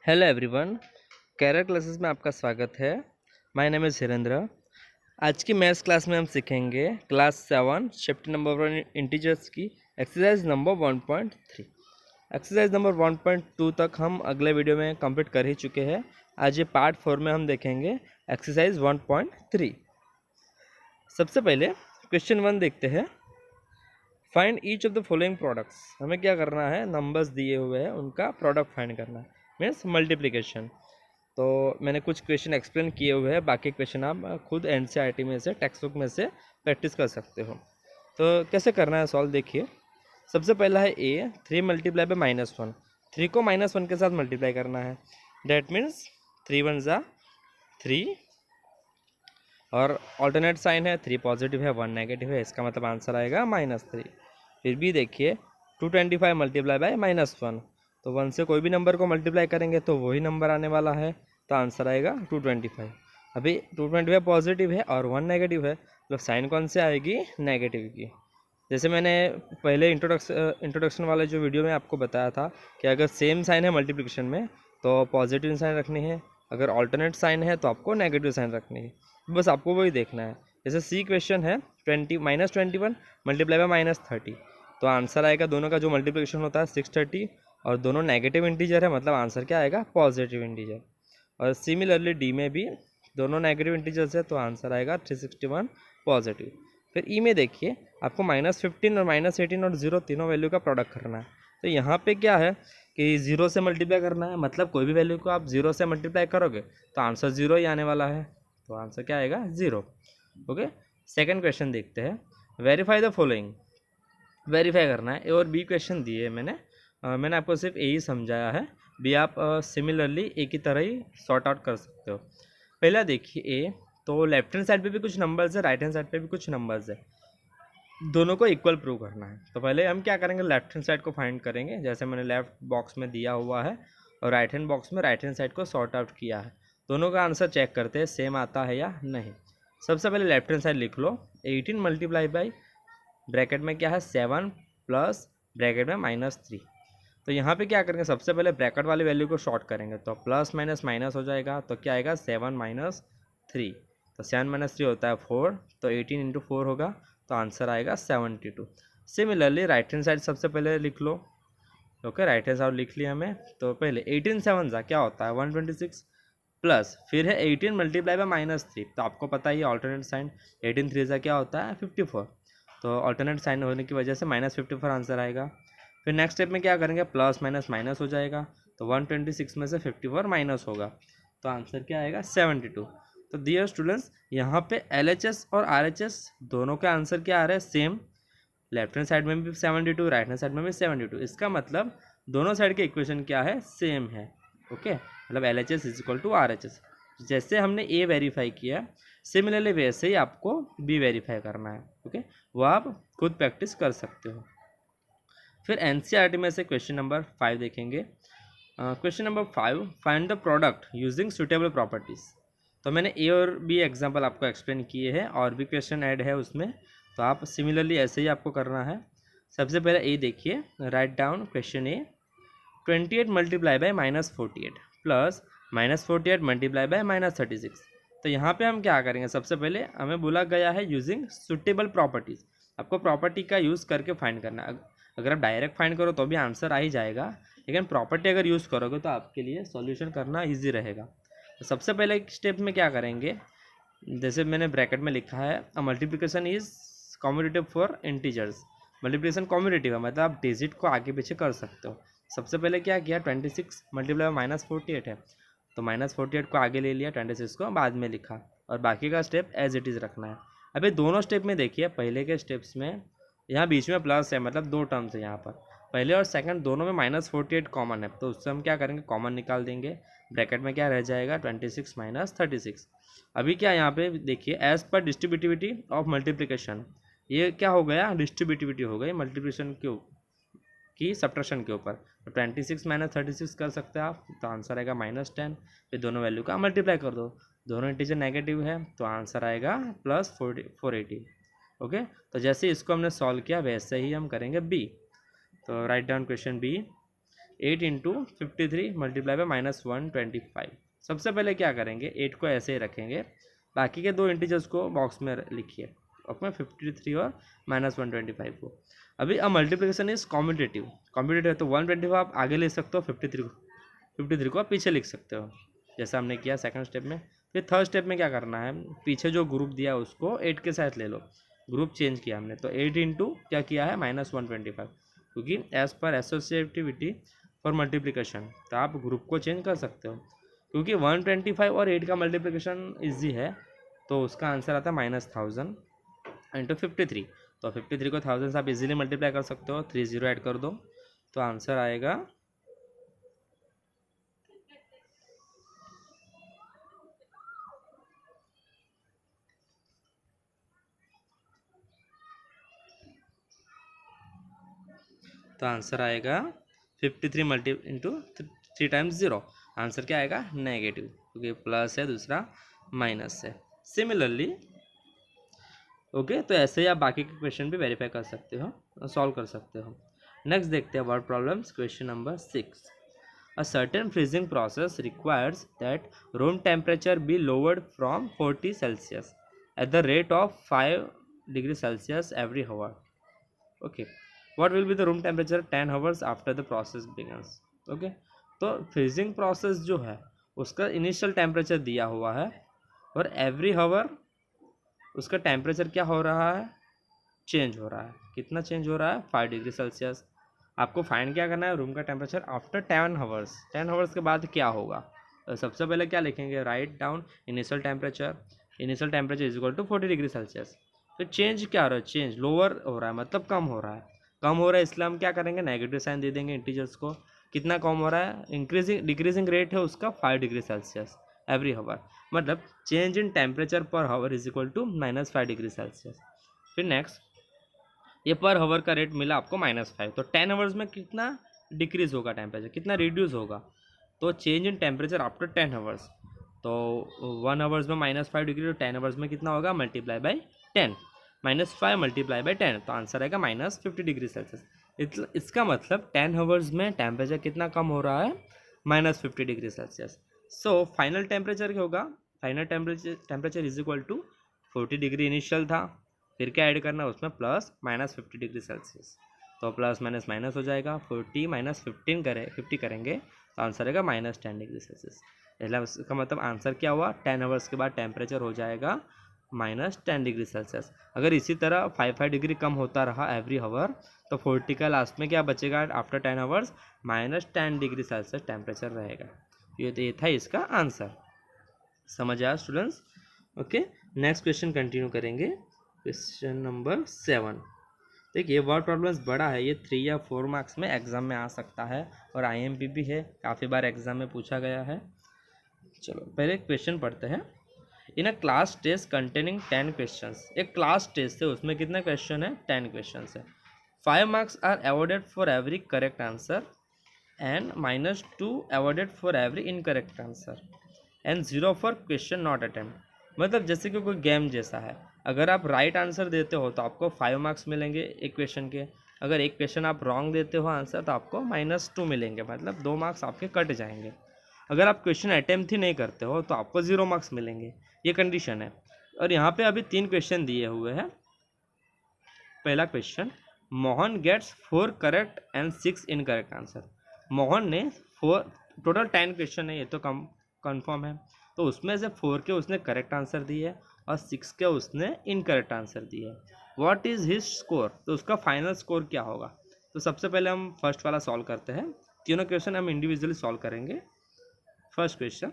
Hello everyone, career classes में आपका स्वागत है। My name is Hirendra. आज की मैथ्स क्लास में हम सीखेंगे क्लास 7 चैप्टर नंबर 1 इंटीजर्स की एक्सरसाइज नंबर 1.3। एक्सरसाइज नंबर 1.2 तक हम अगले वीडियो में कंप्लीट कर ही चुके हैं। आज ये पार्ट 4 में हम देखेंगे एक्सरसाइज 1.3। सबसे पहले क्वेश्चन 1 देखते हैं। Find each of the following products. हमें क्या करना है, नंबर्स दिए हुए हैं उनका प्रोडक्ट फाइंड करना है, मीन्स मल्टीप्लिकेशन। तो मैंने कुछ क्वेश्चन एक्सप्लेन किए हुए हैं, बाकी क्वेश्चन आप खुद एनसीईआरटी में से टेक्स्ट बुक में से प्रैक्टिस कर सकते हो। तो कैसे करना है सॉल्व देखिए। सबसे पहला है ए, 3 मल्टीप्लाई बाय -1। 3 को -1 के साथ मल्टीप्लाई करना है। डैट मीन्स 3 1 ज़ा 3 और ऑल्टरनेट साइन है, 3 पॉजिटिव है 1 नेगेटिव है, इसका मतलब आंसर आएगा -3। फिर भी देखिए 225 मल्टीप्लाई बाय -1, तो 1 से कोई भी नंबर को मल्टीप्लाई करेंगे तो वही नंबर आने वाला है, तो आंसर आएगा 225। अभी 225 पॉजिटिव है और 1 नेगेटिव है, मतलब साइन कौन से आएगी, नेगेटिव की। जैसे मैंने पहले इंट्रोडक्शन वाले जो वीडियो में आपको बताया था कि अगर सेम साइन है मल्टीप्लिकेशन में तो पॉजिटिव साइन रखनी है, अगर ऑल्टरनेट साइन है तो आपको नेगेटिव साइन रखनी है। बस आपको वही देखना है। जैसे सी क्वेश्चन है 21 मल्टीप्लाई बाय -30, तो आंसर आएगा, दोनों का जो मल्टीप्लिकेशन होता है 630 और दोनों नेगेटिव इंटीजर है, मतलब आंसर क्या आएगा, पॉजिटिव इंटीजर। और सिमिलरली डी में भी दोनों नेगेटिव इंटीजर्स है, तो आंसर आएगा 361 पॉजिटिव। फिर ई में देखिए आपको -15 और -18 और 0 तीनों वैल्यू का प्रोडक्ट करना है। तो यहाँ पे क्या है कि 0 से मल्टीप्लाई करना है, मतलब कोई भी वैल्यू को आप 0 से मल्टीप्लाई करोगे तो आंसर 0 ही आने वाला है, तो आंसर क्या आएगा, 0। ओके, सेकंड क्वेश्चन देखते हैं। Verify the following. वेरीफाई करना है। ए और बी क्वेश्चन दिए मैंने आपको सिर्फ ए ही समझाया है, बी आप सिमिलरली ए की तरह ही सॉर्ट आउट कर सकते हो। पहला देखिए ए, तो लेफ्ट हैंड साइड पे भी कुछ नंबर्स है, राइट हैंड साइड पे भी कुछ नंबर्स है, दोनों को इक्वल प्रूव करना है। तो पहले हम क्या करेंगे, लेफ्ट हैंड साइड को फाइंड करेंगे, जैसे मैंने लेफ्ट बॉक्स में दिया हुआ है और राइट हैंड बॉक्स में राइट हैंड साइड को सॉर्ट आउट किया है। दोनों का आंसर चेक करते हैं सेम आता है या नहीं। सबसे पहले लेफ्ट हैंड साइड लिख लो, 18 मल्टीप्लाई बाई ब्रैकेट में क्या है 7 प्लस ब्रैकेट में -3। तो यहाँ पे क्या करेंगे, सबसे पहले ब्रैकेट वाली वैल्यू को शॉर्ट करेंगे, तो प्लस माइनस माइनस हो जाएगा, तो क्या आएगा 7 -3। तो 7 - 3 होता है 4, तो 18 × 4 होगा, तो आंसर आएगा 72। सिमिलरली राइट हैंड साइड सबसे पहले लिख लो। ओके, राइट हैंड साइड लिख लिया हमें। तो पहले 18 7 ज़ा क्या होता है 126, प्लस फिर है 18 मल्टीप्लाई बाय -3, तो आपको पता ही है ऑल्टरनेट साइन, 18 3 ज़ा क्या होता है 54, तो ऑल्टरनेट साइन होने की वजह से -54 आंसर आएगा। फिर नेक्स्ट स्टेप में क्या करेंगे, प्लस माइनस माइनस हो जाएगा, तो 126 में से 54 माइनस होगा, तो आंसर क्या आएगा 72। तो डियर स्टूडेंट्स, यहाँ पे LHS और RHS दोनों के आंसर क्या आ रहे हैं, सेम। लेफ्ट हैंड साइड में भी 72, राइट हैंड साइड में भी 72, इसका मतलब दोनों साइड के इक्वेशन क्या है, सेम है। ओके, मतलब LHS = RHS। जैसे हमने ए वेरीफाई किया, सिमिलरली वैसे ही आपको बी वेरीफाई करना है। ओके, वो आप खुद प्रैक्टिस कर सकते हो। फिर एनसीईआरटी में से क्वेश्चन नंबर 5 देखेंगे। Question number 5, find the product using suitable properties. तो मैंने ए और बी एग्जांपल आपको एक्सप्लेन किए हैं, और भी क्वेश्चन ऐड है उसमें, तो आप सिमिलरली ऐसे ही आपको करना है। सबसे पहले ए देखिए, right down question A, 28 multiply by -48 plus -48 multiply by -36। तो यहाँ पे हम क्या करेंगे, सबसे पहले हमें बोला गया है यूजिंग सुटेबल प्रॉपर्टीज़, आपको प्रॉपर्टी का यूज़ करके फाइंड करना है। अगर आप डायरेक्ट फाइंड करो तो भी आंसर आ ही जाएगा, लेकिन प्रॉपर्टी अगर यूज़ करोगे तो आपके लिए सॉल्यूशन करना ईजी रहेगा। तो सबसे पहले एक स्टेप में क्या करेंगे, जैसे मैंने ब्रैकेट में लिखा है, multiplication is commutative for integers. Multiplication commutative है, मतलब आप डिजिट को आगे पीछे कर सकते हो। सबसे पहले क्या किया, 26 मल्टीप्लाई -48 है, तो -48 को आगे ले लिया, 26 को बाद में लिखा, और बाकी का स्टेप एज इट इज़ रखना है। अभी दोनों स्टेप में देखिए, पहले के स्टेप्स में यहाँ बीच में प्लस है, मतलब 2 टर्म्स है यहाँ पर, पहले और सेकंड दोनों में -48 कॉमन है, तो उससे हम क्या करेंगे, कॉमन निकाल देंगे। ब्रैकेट में क्या रह जाएगा 26 - 36। अभी क्या यहाँ पे देखिए, as per distributivity of multiplication, ये क्या हो गया, डिस्ट्रीब्यूटिविटी हो गई मल्टीप्लिकेशन की सब्ट्रैक्शन के ऊपर। तो 26 - 36 कर सकते हैं आप, तो आंसर आएगा -10। फिर दोनों वैल्यू का मल्टीप्लाई कर दो, दोनों इंटीजर नेगेटिव है, तो आंसर आएगा +480। ओके, तो जैसे इसको हमने सॉल्व किया वैसे ही हम करेंगे बी। तो write down question B, 8 into 53 multiply by -125। सबसे पहले क्या करेंगे, 8 को ऐसे ही रखेंगे, बाकी के दो इंटीजर्स को बॉक्स में लिखिए, ओके, 53 और -125 को। अभी अब मल्टीप्लिकेशन इज कॉम्पिटेटिव, कॉम्पिटेटिव है तो 125 आप आगे ले सकते हो, 53 को आप पीछे लिख सकते हो, जैसा हमने किया सेकंड स्टेप में। फिर थर्ड स्टेप में क्या करना है, पीछे जो ग्रुप दिया है उसको 8 के साथ ले लो, ग्रुप चेंज किया हमने, तो 8 इंटू क्या किया है -125, क्योंकि as per associativity for multiplication, तो आप ग्रुप को चेंज कर सकते हो, क्योंकि 125 और 8 का मल्टीप्लिकेशन ईजी है, तो उसका आंसर आता है -1000 इंटू 53। तो 53 को 1000 से आप इजीली मल्टीप्लाई कर सकते हो, 3 0 ऐड कर दो, तो आंसर आएगा तो आंसर आएगा 53 मल्टी इंटू 3 टाइम्स 0, आंसर क्या आएगा नेगेटिव, क्योंकि प्लस है दूसरा माइनस है। सिमिलरली ओके, तो ऐसे ही आप बाकी के क्वेश्चन भी वेरीफाई कर सकते हो, सॉल्व कर सकते हो। नेक्स्ट देखते हैं word problems, question number 6। A certain freezing process requires that room temperature be lowered from 40 Celsius at the rate of 5 degrees Celsius every hour. Okay. What will be the room temperature 10 hours after the process begins? Okay. तो freezing process जो है उसका initial temperature दिया हुआ है, और every hour उसका temperature क्या हो रहा है, चेंज हो रहा है। कितना चेंज हो रहा है, 5 डिग्री सेल्सियस। आपको फाइंड क्या करना है, रूम का टेम्परेचर आफ्टर 10 हावर्स, 10 हावर्स के बाद क्या होगा। तो सबसे पहले क्या लिखेंगे, write down initial temperature, initial temperature is equal to 40 degree Celsius. तो चेंज क्या हो रहा है, चेंज लोअर हो रहा है, मतलब कम हो रहा है, कम हो रहा है, इसलिए हम क्या करेंगे, नेगेटिव साइन दे देंगे इंटीजर्स को। कितना कम हो रहा है, इंक्रीजिंग डिक्रीजिंग रेट है उसका 5 डिग्री सेल्सियस एवरी हावर, मतलब change in temperature per hour is equal to -5 degree Celsius. फिर नेक्स्ट, ये पर हावर का रेट मिला आपको -5, तो 10 आवर्स में कितना डिक्रीज होगा टेम्परेचर, कितना रिड्यूस होगा, तो change in temperature after 10 hours, तो 1 आवर्स में -5 डिग्री, तो 10 आवर्स में कितना होगा, मल्टीप्लाई बाई 10, -5 मल्टीप्लाई बाई 10, तो आंसर आएगा -50 डिग्री सेल्सियस। इसका मतलब 10 आवर्स में टेम्परेचर कितना कम हो रहा है, -50 degree Celsius. So final temperature क्या होगा, final temperature is equal to 40 degree initial था, फिर क्या ऐड करना है उसमें +-50 डिग्री सेल्सियस, तो प्लस माइनस माइनस हो जाएगा, 40 -15 50 करेंगे तो आंसर आएगा -10 डिग्री सेल्सियस। मतलब इसका मतलब आंसर क्या हुआ, 10 आवर्स के बाद टेम्परेचर हो जाएगा -10 डिग्री सेल्सियस। अगर इसी तरह 5 डिग्री कम होता रहा एवरी हावर, तो 40 का लास्ट में क्या बचेगा, after 10 hours -10 degree Celsius temperature रहेगा। ये था इसका आंसर। समझ आया students? Okay, next question continue करेंगे। Question number 7। देखिए वर्ड प्रॉब्लम्स बड़ा है, ये 3 या 4 मार्क्स में एग्जाम में आ सकता है, और IMP भी है, काफ़ी बार एग्जाम में पूछा गया है। चलो पहले क्वेश्चन पढ़ते हैं। In a class test containing 10 questions, एक क्लास टेस्ट है उसमें कितने क्वेश्चन है, 10 क्वेश्चंस है। 5 marks are awarded for every correct answer and -2 awarded for every incorrect answer and 0 for question not attempt. मतलब जैसे कि कोई गेम जैसा है, अगर आप राइट आंसर देते हो तो आपको 5 मार्क्स मिलेंगे एक क्वेश्चन के, अगर एक क्वेश्चन आप रॉन्ग देते हो आंसर तो आपको -2 मिलेंगे, मतलब 2 मार्क्स आपके कट जाएंगे। अगर आप क्वेश्चन अटेम्प्ट ही नहीं करते हो तो आपको 0 मार्क्स मिलेंगे, ये कंडीशन है। और यहाँ पे अभी 3 क्वेश्चन दिए हुए हैं। पहला question, Mohan gets 4 correct and 6 incorrect answer. Mohan ने 4, टोटल 10 क्वेश्चन है, ये तो कंफर्म है, तो उसमें से 4 के उसने करेक्ट आंसर दिए और 6 के उसने इनकरेक्ट आंसर दिए। व्हाट इज़ हिज स्कोर, तो उसका फाइनल स्कोर क्या होगा। तो सबसे पहले हम फर्स्ट वाला सॉल्व करते हैं, तीनों क्वेश्चन हम इंडिविजुअली सॉल्व करेंगे। First question,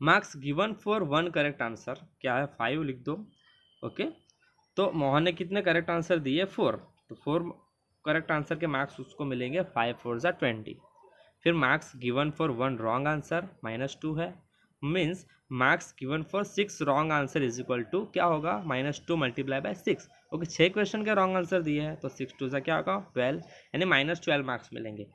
marks given for 1 correct answer क्या है, 5 लिख दो। ओके, तो मोहन ने कितने करेक्ट आंसर दिए, 4, तो 4 करेक्ट आंसर के मार्क्स उसको मिलेंगे, 5 4 ज़ा 20। फिर marks given for 1 wrong answer -2 है, means marks given for 6 wrong answer is equal to क्या होगा, -2 मल्टीप्लाई बाय 6। ओके, 6 क्वेश्चन के रॉन्ग आंसर दिए हैं, तो 6 2 ज़ा क्या होगा 12, यानी -12 मार्क्स मिलेंगे।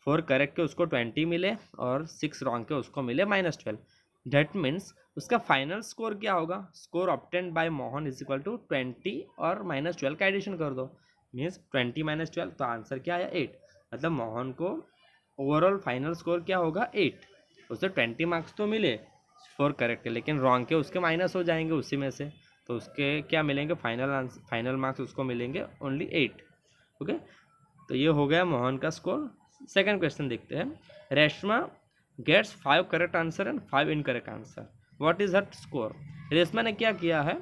4 करेक्ट के उसको 20 मिले और 6 रॉन्ग के उसको मिले -12। दैट मीन्स उसका फाइनल स्कोर क्या होगा, score obtained by Mohan is equal to 20 और -12 का एडिशन कर दो, मीन्स 20 -12, तो आंसर क्या आया 8। मतलब मोहन को ओवरऑल फाइनल स्कोर क्या होगा 8। उसे 20 मार्क्स तो मिले फॉर करेक्ट, लेकिन रॉन्ग के उसके माइनस हो जाएंगे उसी में से, तो उसके क्या मिलेंगे फाइनल मार्क्स उसको मिलेंगे ओनली 8। ओके, तो ये हो गया मोहन का स्कोर। सेकंड क्वेश्चन देखते हैं। Reshma gets 5 correct answer and 5 incorrect answer, what is her score. Reshma ने क्या किया है,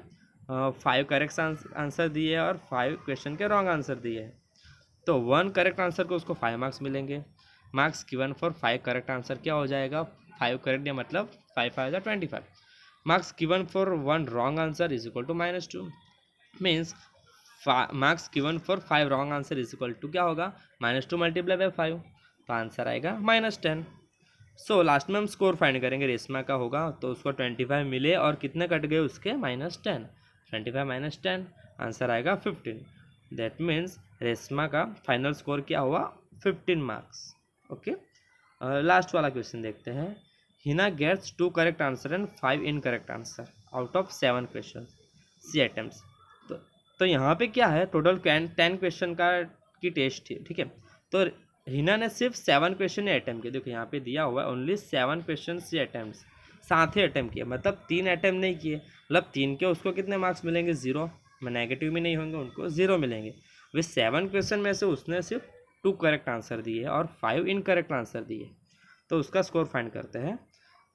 5 करेक्ट आंसर दिए है और 5 क्वेश्चन के रॉन्ग आंसर दिए है, तो 1 करेक्ट आंसर को उसको 5 मार्क्स मिलेंगे। Marks given for 5 correct answer क्या हो जाएगा, 5 करेक्ट या मतलब 5 5 25। Marks given for 1 wrong answer is equal to -2, means marks given for 5 wrong answer is equal to क्या होगा, -2 मल्टीप्लाई बाय 5, तो आंसर आएगा -10। सो लास्ट में हम स्कोर फाइंड करेंगे, रेशमा का होगा तो उसको 25 मिले और कितने कट गए उसके -10, 25 - 10 आंसर आएगा 15। दैट मीन्स रेशमा का फाइनल स्कोर क्या हुआ 15 मार्क्स। ओके, लास्ट वाला क्वेश्चन देखते हैं। Hina gets 2 correct answer and 5 incorrect answer out of 7 question she attempts. तो यहाँ पे क्या है, टोटल 10 क्वेश्चन का की टेस्ट थी, ठीक है। तो हिना ने सिर्फ 7 क्वेश्चन अटैम्प्ट किए, देखो यहाँ पे दिया हुआ है ओनली 7 क्वेश्चन सी अटैम्प्ट्स, 7 ही अटैम्प्ट किए, मतलब 3 अटैम्प्ट नहीं किए, मतलब 3 के उसको कितने मार्क्स मिलेंगे 0, नेगेटिव भी नहीं होंगे, उनको 0 मिलेंगे। वे 7 क्वेश्चन में से उसने सिर्फ 2 करेक्ट आंसर दिए और 5 इनकरेक्ट आंसर दिए, तो उसका स्कोर फाइंड करते हैं।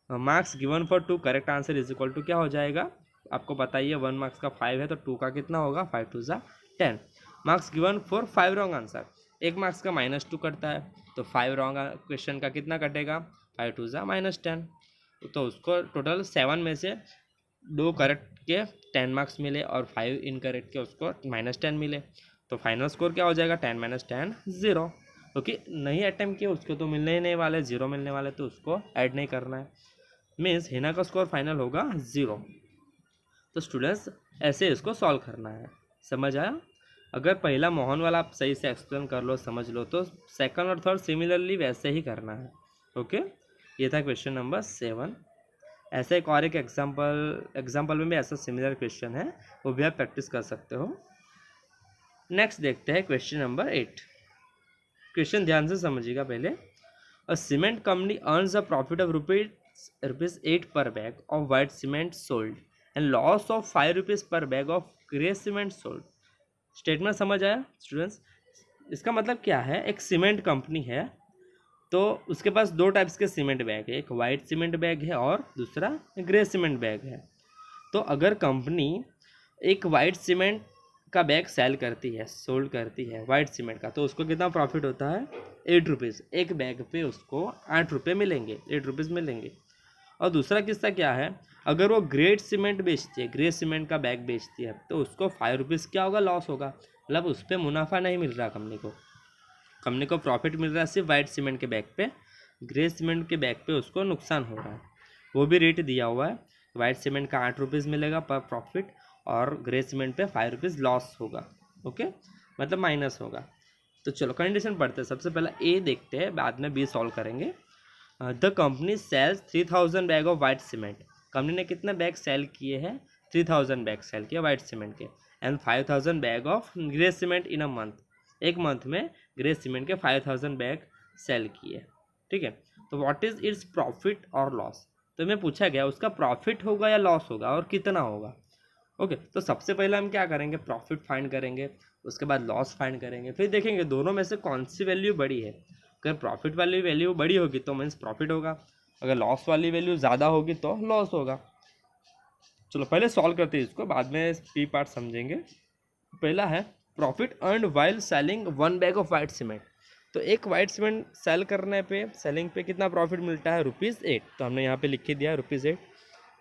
Marks given for 2 correct answer is equal to क्या हो जाएगा, आपको बताइए 1 मार्क्स का 5 है तो 2 का कितना होगा, 5 2 ज़ा 10। Marks given for 5 wrong answer, 1 marks का -2 कटता है, तो 5 रॉन्ग क्वेश्चन का कितना कटेगा, 5 2 ज़ा -10, तो उसको टोटल 7 में से 2 करेक्ट के 10 मार्क्स मिले और 5 इनकरेक्ट के उसको -10 मिले, तो फाइनल स्कोर क्या हो जाएगा 10 - 10 0। क्योंकि नहीं अटैम्प्ट किया उसको तो मिलने ही नहीं वाले, 0 मिलने वाले, तो उसको ऐड नहीं करना है, मीन्स हिना का स्कोर फाइनल होगा 0। तो स्टूडेंट्स ऐसे इसको सॉल्व करना है, समझ आया। अगर पहला मोहन वाला आप सही से एक्सप्लेन कर लो, समझ लो, तो सेकंड और थर्ड सिमिलरली वैसे ही करना है। ओके, ये था क्वेश्चन नंबर 7। ऐसे एक और एक एग्जाम्पल में भी ऐसा सिमिलर क्वेश्चन है, वो भी आप प्रैक्टिस कर सकते हो। नेक्स्ट देखते हैं क्वेश्चन नंबर 8। क्वेश्चन ध्यान से समझिएगा पहले। A cement company earns a profit of rupees 8 per bag of white cement sold and loss of 5 rupees per bag of grey cement sold. Statement समझ आया स्टूडेंट्स। इसका मतलब क्या है, एक सीमेंट कंपनी है तो उसके पास 2 टाइप्स के सीमेंट बैग है, एक वाइट सीमेंट बैग है और दूसरा ग्रे सीमेंट बैग है। तो अगर कंपनी एक वाइट सीमेंट का बैग सेल करती है, सोल्ड करती है वाइट सीमेंट का, तो उसको कितना प्रॉफिट होता है 8 रुपीज़, एक बैग पे उसको 8 रुपये मिलेंगे, 8 रुपीज़ मिलेंगे। और दूसरा किस्सा क्या है, अगर वो ग्रेट सीमेंट बेचती है, ग्रे सीमेंट का बैग बेचती है, तो उसको 5 रुपीज़ क्या होगा, लॉस होगा, मतलब उस पर मुनाफा नहीं मिल रहा कंपनी को प्रॉफिट मिल रहा है सिर्फ वाइट सीमेंट के बैग पे, ग्रे सीमेंट के बैग पे उसको नुकसान हो रहा है। वो भी रेट दिया हुआ है, वाइट सीमेंट का 8 रुपीज़ मिलेगा पर प्रॉफिट और ग्रे सीमेंट पे 5 रुपीज़ लॉस होगा। ओके, मतलब माइनस होगा। तो चलो कंडीशन पढ़ते हैं। सबसे पहला ए देखते हैं, बाद में बी सॉल्व करेंगे। The company sells 3000 bag of white cement, company ने कितने बैग सेल किए हैं, 3000 बैग सेल किए वाइट सीमेंट के, and 5000 bag of grey cement in a month, एक मंथ में ग्रे सीमेंट के 5000 बैग सेल किए, ठीक है। तो व्हाट इज इट्स प्रॉफिट और लॉस, तो मैं पूछा गया उसका प्रॉफिट होगा या लॉस होगा और कितना होगा। ओके, तो सबसे पहले हम क्या करेंगे, प्रॉफिट फाइंड करेंगे, उसके बाद लॉस फाइंड करेंगे, फिर देखेंगे दोनों में से कौन सी वैल्यू बड़ी है। अगर प्रॉफिट वाली वैल्यू बड़ी होगी तो मीन्स प्रॉफिट होगा, अगर लॉस वाली वैल्यू ज़्यादा होगी तो लॉस होगा। चलो पहले सॉल्व करते हैं इसको, बाद में पी पार्ट समझेंगे। पहला है profit earned while selling 1 bag of white cement, तो एक वाइट सीमेंट सेल करने पे, सेलिंग पे कितना प्रॉफिट मिलता है, ₹8, तो हमने यहाँ पे लिख के दिया ₹8।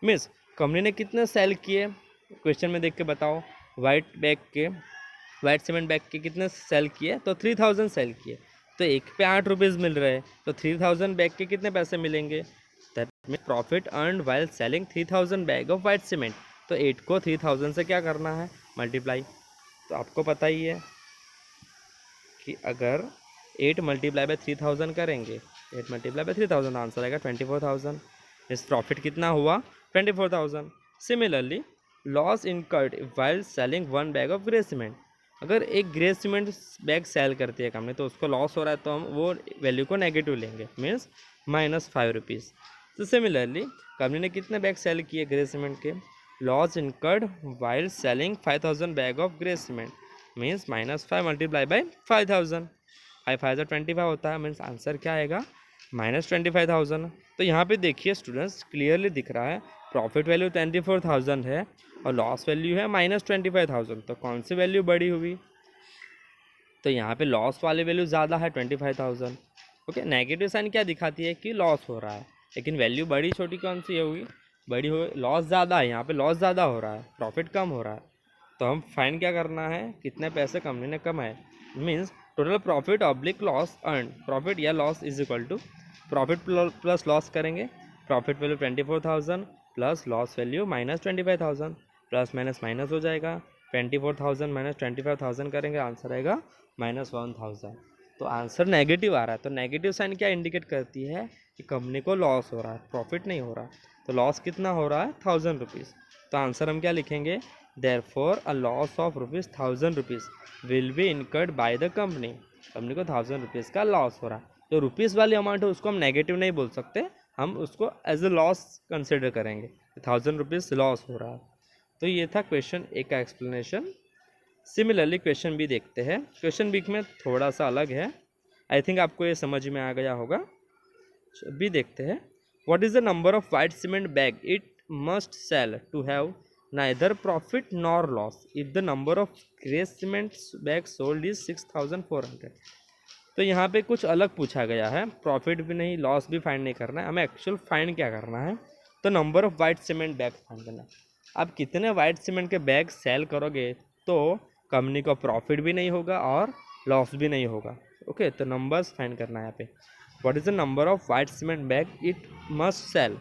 मीन्स कंपनी ने कितने सेल किए, क्वेश्चन में देख के बताओ, वाइट सीमेंट बैग के कितने सेल किए, तो 3000 सेल किए, तो एक पे 8 रुपीज़ मिल रहे हैं, तो 3000 बैग के कितने पैसे मिलेंगे, that mean profit earned while selling 3000 bag of white cement. तो 8 को 3000 से क्या करना है, मल्टीप्लाई। तो आपको पता ही है कि अगर 8 मल्टीप्लाई बाय 3000 करेंगे, 8 मल्टीप्लाई बाय 3000 आंसर आएगा 24,000। इस प्रॉफिट कितना हुआ 24,000। Similarly loss incurred while selling 1 bag of grey cement, अगर एक ग्रे सीमेंट बैग सेल करती है कंपनी तो उसको लॉस हो रहा है तो हम वो वैल्यू को नेगेटिव लेंगे, मीन्स -5 रुपीज़। तो सिमिलरली कंपनी ने कितने बैग सेल किए ग्रे सीमेंट के? Loss incurred while selling 5000 bag of grey cement, means -5 multiply by 5000, 5 5 25 होता है, मीन्स आंसर क्या आएगा? -25,000। तो यहाँ पे देखिए स्टूडेंट्स, क्लियरली दिख रहा है प्रॉफिट वैल्यू 24,000 है और लॉस वैल्यू है -25,000। तो कौन सी वैल्यू बड़ी हुई? तो यहाँ पे लॉस वाली वैल्यू ज़्यादा है 25,000। ओके, नेगेटिव साइन क्या दिखाती है? कि लॉस हो रहा है, लेकिन वैल्यू बड़ी छोटी कौन सी होगी? बड़ी हो, लॉस ज़्यादा है, यहाँ पे लॉस ज़्यादा हो रहा है, प्रॉफिट कम हो रहा है। तो हम फाइन क्या करना है? कितने पैसे कंपनी ने कमाए, means total profit oblique loss earn. Profit या loss is equal to profit plus loss करेंगे। Profit value 24,000 plus loss value -25,000, plus minus minus हो जाएगा। 24,000 माइनस 25,000 करेंगे, आंसर आएगा -1,000। तो आंसर नेगेटिव आ रहा है। तो नेगेटिव साइन क्या इंडिकेट करती है? कि कंपनी को लॉस हो रहा है, प्रॉफिट नहीं हो रहा। तो लॉस कितना हो रहा है? 1000 रुपीज़। तो आंसर हम क्या लिखेंगे? Therefore a loss of ₹1000 will be incurred by the company. Company को 1000 रुपीज़ का लॉस हो रहा है। जो रुपीज़ वाली अमाउंट है उसको हम नेगेटिव नहीं बोल सकते, हम उसको एज अ लॉस कंसिडर करेंगे। 1000 रुपीज़ लॉस हो रहा है। तो ये था क्वेश्चन ए का एक्सप्लेनेशन। सिमिलरली क्वेश्चन बी देखते हैं। क्वेश्चन बी में थोड़ा सा अलग है, आई थिंक आपको ये समझ में आ गया होगा। बी देखते हैं। What is the number of white cement bag it must sell to have neither profit nor loss if the number of grey cement bag sold is 6400। तो यहाँ पे कुछ अलग पूछा गया है, प्रॉफिट भी नहीं लॉस भी फाइंड नहीं करना है, हमें एक्चुअल फाइंड क्या करना है? तो number of white cement bag find करना है। आप कितने वाइट सीमेंट के बैग सेल करोगे तो कंपनी को प्रॉफिट भी नहीं होगा और लॉस भी नहीं होगा। ओके, तो नंबर्स फाइंड करना है यहाँ पे। What is the number of white cement bag it must sell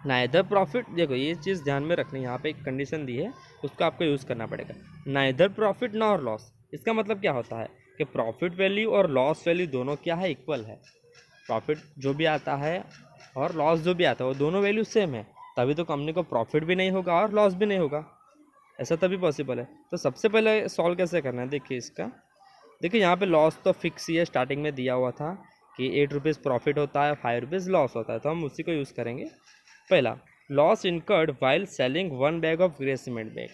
neither profit. देखो ये चीज़ ध्यान में रखनी है, यहाँ पे एक कंडीशन दी है उसको आपको यूज़ करना पड़ेगा। नाइदर प्रॉफिट नॉर लॉस, इसका मतलब क्या होता है कि प्रॉफिट वैल्यू और लॉस वैल्यू दोनों क्या है? इक्वल है। प्रॉफिट जो भी आता है और लॉस जो भी आता है वो दोनों वैल्यू सेम है, तभी तो कंपनी को प्रॉफिट भी नहीं होगा और लॉस भी नहीं होगा, ऐसा तभी पॉसिबल है। तो सबसे पहले सॉल्व कैसे करना है? देखिए इसका, देखिए यहाँ पे लॉस तो फिक्स ही है, स्टार्टिंग में दिया हुआ था कि 8 रुपीज़ प्रॉफिट होता है, 5 रुपीज़ लॉस होता है, तो हम उसी को यूज़ करेंगे। पहला, loss incurred while selling 1 bag of grey cement bag.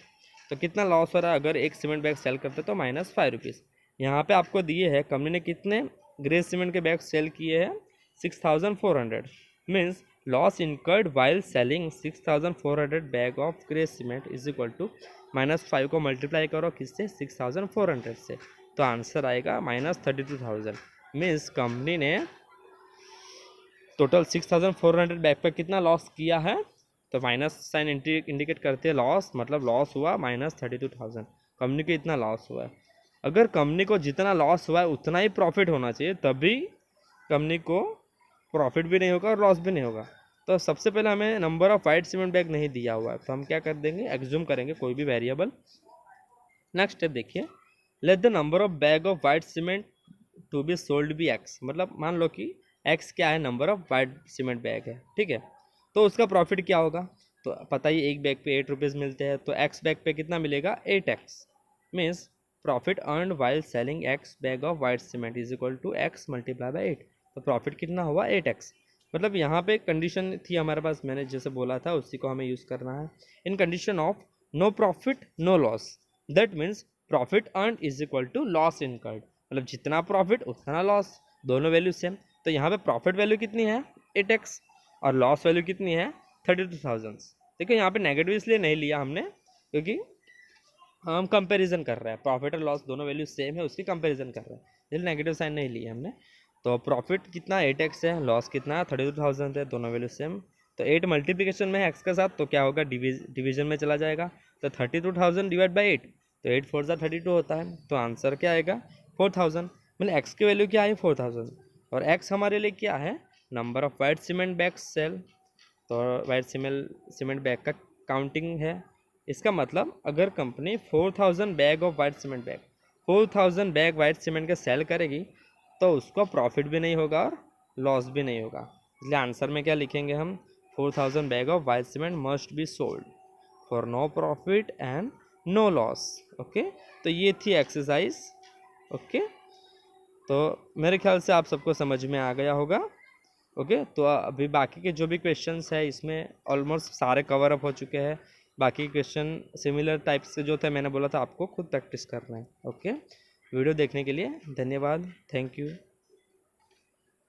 तो कितना लॉस हो रहा है अगर एक सीमेंट बैग सेल करते तो -5 रुपीज़। यहाँ पे आपको दिए है कंपनी ने कितने ग्रे सीमेंट के बैग सेल किए हैं? 6400, means loss incurred while selling 6400 bag of grey cement is equal to -5 को मल्टीप्लाई करो किससे? 6400 से, तो आंसर आएगा -32,000। मीन्स कंपनी ने टोटल 6400 बैग पर कितना लॉस किया है? तो माइनस साइन इंडिकेट करते हैं लॉस, मतलब लॉस हुआ -32,000। कंपनी को इतना लॉस हुआ है। अगर कंपनी को जितना लॉस हुआ है उतना ही प्रॉफिट होना चाहिए, तभी कंपनी को प्रॉफिट भी नहीं होगा और लॉस भी नहीं होगा। तो सबसे पहले हमें number of white cement bag नहीं दिया हुआ है, तो हम क्या कर देंगे? एग्ज्यूम करेंगे कोई भी वेरिएबल। नेक्स्ट स्टेप देखिए, let the number of bag of white cement to be sold be x. मतलब मान लो कि एक्स क्या है? Number of white cement bag है, ठीक है। तो उसका प्रॉफिट क्या होगा? तो पता ही एक बैग पे 8 रुपीज़ मिलते हैं, तो एक्स बैग पे कितना मिलेगा? 8x। Means profit earned while selling x bag of white cement is equal to x multiply by 8। तो प्रॉफिट कितना हुआ? 8x। मतलब यहाँ पे कंडीशन थी हमारे पास, मैंने जैसे बोला था उसी को हमें यूज़ करना है। In condition of no profit no loss, that means profit earn is equal to loss incurred. मतलब जितना प्रॉफिट उतना लॉस, दोनों वैल्यू सेम। तो यहाँ पे प्रॉफिट वैल्यू कितनी है? 8x, और लॉस वैल्यू कितनी है? 32,000। देखिए यहाँ पे नेगेटिव इसलिए नहीं लिया हमने क्योंकि हम कंपैरिजन कर रहे हैं, प्रॉफिट और लॉस दोनों वैल्यू सेम है, उसकी कंपैरिजन कर रहे हैं, इसलिए नेगेटिव साइन नहीं लिए हमने। तो प्रॉफिट कितना 8x है, लॉस कितना 32,000 है, दोनों वैल्यू सेम। तो 8 मल्टीप्लिकेशन में है एक्स के साथ, तो क्या होगा? डिवीजन में चला जाएगा। तो 32,000 डिवाइड बाई 8, तो 8 4 ज़ा 32 होता है। तो आंसर क्या आएगा? 4000। मतलब एक्स की वैल्यू क्या है? 4000। और एक्स हमारे लिए क्या है? Number of white cement bag sell. तो वाइट सीमेंट बैग का काउंटिंग है। इसका मतलब अगर company 4000 bag of white cement bag 4000 bag white cement के सेल करेगी तो उसको प्रॉफिट भी नहीं होगा और लॉस भी नहीं होगा। इसलिए आंसर में क्या लिखेंगे हम? 4000 bag of white cement must be sold for no profit and no loss. Okay, तो ये थी एक्सरसाइज। ओके, तो मेरे ख्याल से आप सबको समझ में आ गया होगा। ओके, तो अभी बाकी के जो भी क्वेश्चंस है इसमें ऑलमोस्ट सारे कवर अप हो चुके हैं। बाकी क्वेश्चन सिमिलर टाइप से जो थे मैंने बोला था आपको खुद प्रैक्टिस करना है। ओके, वीडियो देखने के लिए धन्यवाद। Thank you.